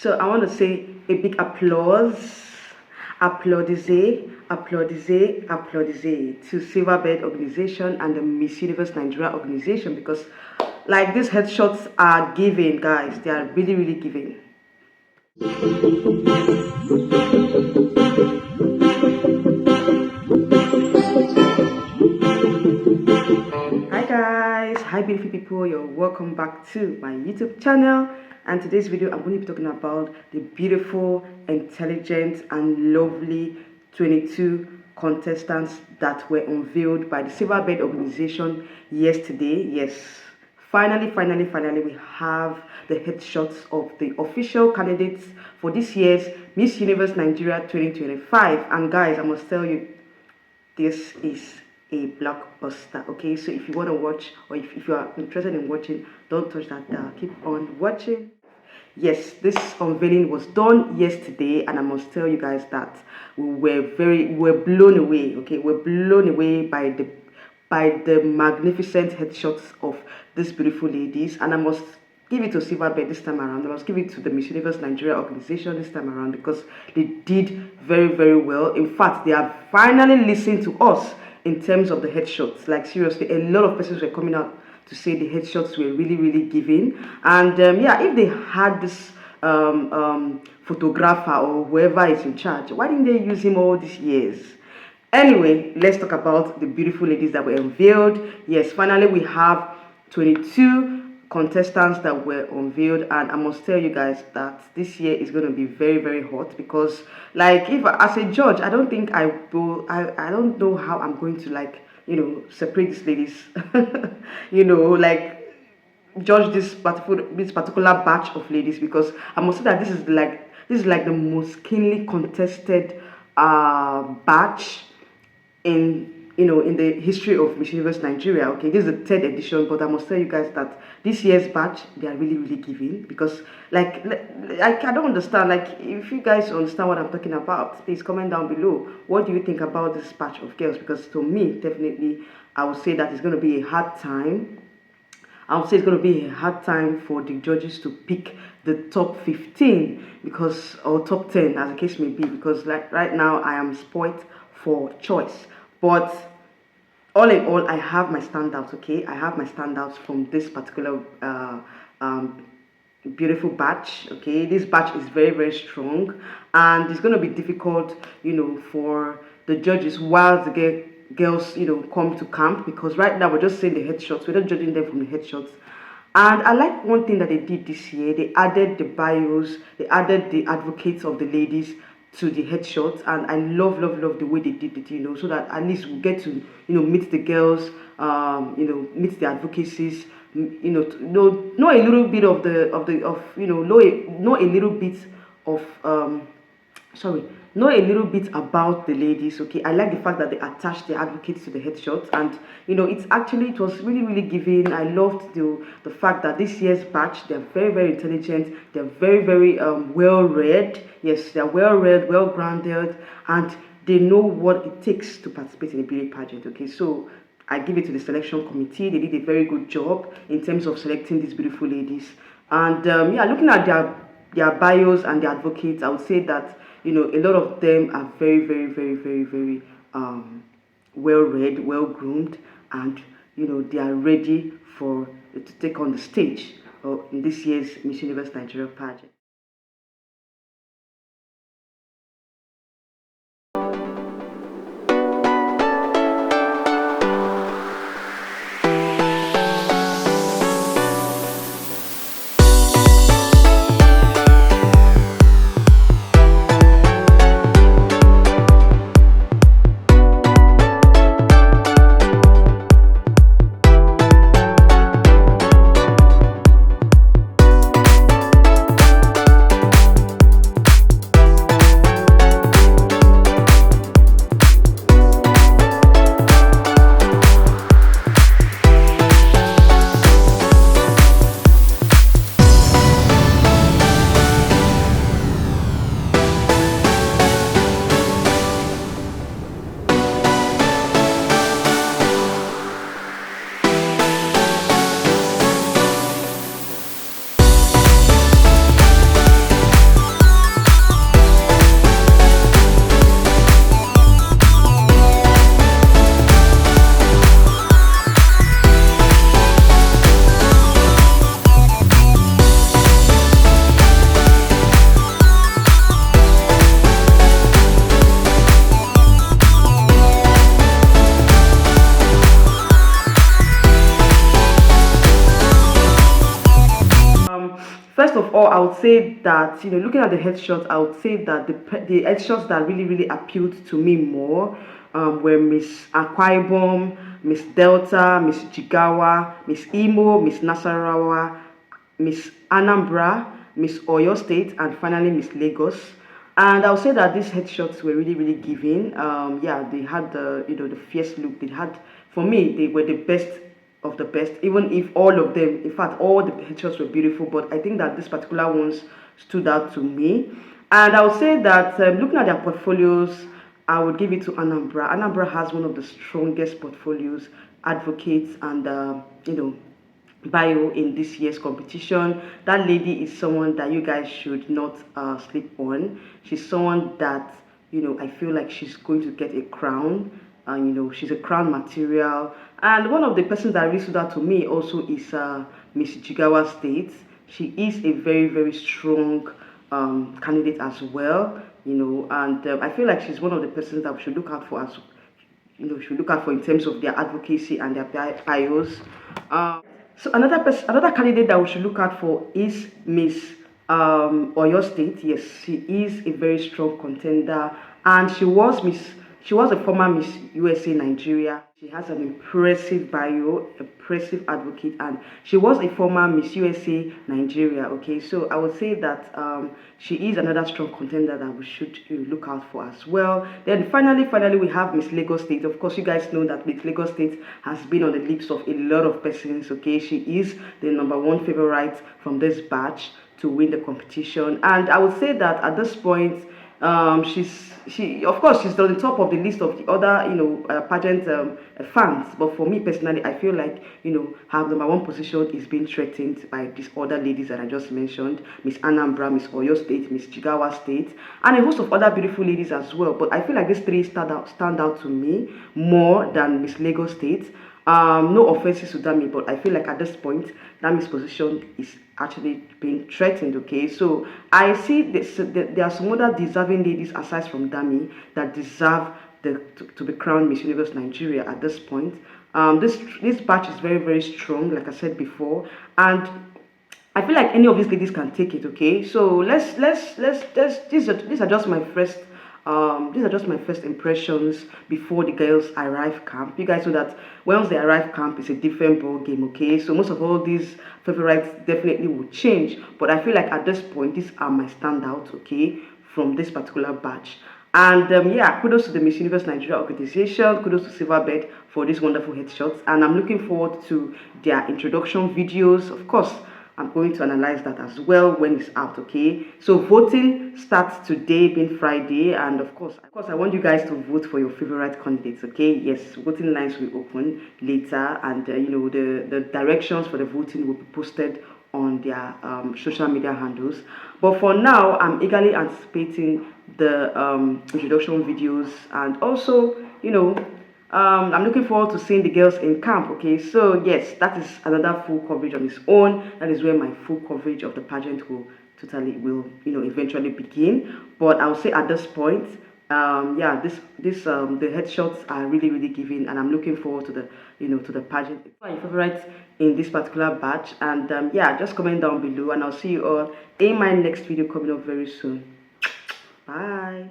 So I want to say a big applause, applaudisse to Silverbird organization and the Miss Universe Nigeria organization, because like these headshots are giving, guys. They are really, really giving. Hi guys, hi beautiful people, you're welcome back to my YouTube channel. And today's video I'm going to be talking about the beautiful, intelligent and lovely 22 contestants that were unveiled by the Silverbird organization yesterday. Yes, finally we have the headshots of the official candidates for this year's Miss Universe Nigeria 2025. And guys, I must tell you, this is a blockbuster. Okay, so if you want to watch, or if you are interested in watching, don't touch that dial, keep on watching. Yes, this unveiling was done yesterday, and I must tell you guys that we're blown away. Okay, we're blown away by the magnificent headshots of these beautiful ladies, and I must give it to Silverbird this time around. I must give it to the Miss Universe Nigeria organization this time around, because they did very well. In fact, they have finally listened to us in terms of the headshots. Like seriously, a lot of persons were coming out to say the headshots were really giving. And yeah, if they had this photographer or whoever is in charge, why didn't they use him all these years? Anyway, let's talk about the beautiful ladies that were unveiled. Yes, finally we have 22 contestants that were unveiled, and I must tell you guys that this year is going to be very hot, because like, if as a judge, I don't think I will, I don't know how I'm going to, like, you know, separate these ladies you know, like judge this particular batch of ladies, because I must say that this is like the most keenly contested batch in, you know, in the history of Miss Universe Nigeria. Okay, this is the third edition, but I must tell you guys that this year's batch, they are really giving, because like I don't understand. Like, if you guys understand what I'm talking about, please comment down below. What do you think about this batch of girls? Because to me, definitely, I would say that it's going to be a hard time. I would say it's going to be a hard time for the judges to pick the top 15, because, or top 10 as the case may be, because like right now I am spoilt for choice. But all in all, I have my standouts. Okay, I have my standouts from this particular beautiful batch. Okay, this batch is very strong, and it's going to be difficult, you know, for the judges while the girls, you know, come to camp, because right now we're just seeing the headshots, we're not judging them from the headshots. And I like one thing that they did this year. They added the bios, they added the advocates of the ladies to the headshots, and I love the way they did it, you know, so that at least we get to, you know, meet the girls, you know, meet the advocacies, you know a little bit of you know, know a little bit of know a little bit about the ladies. Okay, I like the fact that they attached the advocates to the headshots, and you know, it was really giving. I loved the fact that this year's batch, they're very intelligent, they're very well read. Yes, they're well read, well grounded, and they know what it takes to participate in a beauty pageant. Okay, so I give it to the selection committee. They did a very good job in terms of selecting these beautiful ladies. And yeah, looking at their bios and their advocates, I would say that, you know, a lot of them are very well read, well groomed, and you know, they are ready to take on the stage in this year's Miss Universe Nigeria pageant. of all, I would say that, looking at the headshots, I would say that the headshots that really appealed to me more were Miss Akwa Ibom, Miss Delta, Miss Jigawa, Miss Imo, Miss Nasarawa, Miss Anambra, Miss Oyo State, and finally Miss Lagos. And I'll say that these headshots were really giving. Yeah, they had the fierce look. They had, for me, they were the best of the best. Even if all of them, in fact, all the headshots were beautiful, but I think that these particular ones stood out to me. And I would say that looking at their portfolios, I would give it to Anambra. Anambra has one of the strongest portfolios, advocates, and bio in this year's competition. That lady is someone that you guys should not sleep on. She's someone that I feel like she's going to get a crown. And she's a crown material. And one of the persons that really stood out to me also is Miss Jigawa State. She is a very strong candidate as well. And I feel like she's one of the persons that we should look out for as should look out for in terms of their advocacy and their bios. So another candidate that we should look out for is Miss Oyo State. Yes, she is a very strong contender, and she was a former Miss USA Nigeria. She has an impressive bio, impressive advocate, and she was a former Miss USA Nigeria. Okay, so I would say that she is another strong contender that we should look out for as well. Then finally, we have Miss Lagos State. Of course, you guys know that Miss Lagos State has been on the lips of a lot of persons. Okay, she is the #1 favorite from this batch to win the competition, and I would say that at this point, she's of course she's on the top of the list of the other pageant fans, but for me personally, I feel like her #1 position is being threatened by these other ladies that I just mentioned: Miss Anambra, Miss Oyo State, Miss Jigawa State, and a host of other beautiful ladies as well. But I feel like these three stand out to me more than Miss Lagos State. No offenses to Dami, but I feel like at this point, Dami's position is actually being threatened. Okay, so I see this, there are some other deserving ladies aside from Dami that deserve to be crowned Miss Universe Nigeria at this point. This batch is very strong, like I said before, and I feel like any of these ladies can take it. Okay, so let's these are just my first. These are just my first impressions before the girls arrive camp. You guys know that once they arrive camp, it's a different ball game. Okay, so most of all these favorites definitely will change, but I feel like at this point, these are my standouts. Okay, from this particular batch. And yeah, kudos to the Miss Universe Nigeria organization, kudos to Silverbird for these wonderful headshots, and I'm looking forward to their introduction videos. Of course, I'm going to analyze that as well when it's out. Okay, so voting starts today, being Friday, and of course I want you guys to vote for your favorite candidates. Okay, yes, voting lines will open later, and the directions for the voting will be posted on their social media handles. But for now, I'm eagerly anticipating the introduction videos, and also I'm looking forward to seeing the girls in camp. Okay, so yes, that is another full coverage on its own. That is where my full coverage of the pageant will eventually begin. But I'll say at this point, yeah, the headshots are really giving, and I'm looking forward to the pageant. My favorite in this particular batch, and yeah, just comment down below, and I'll see you all in my next video coming up very soon. Bye.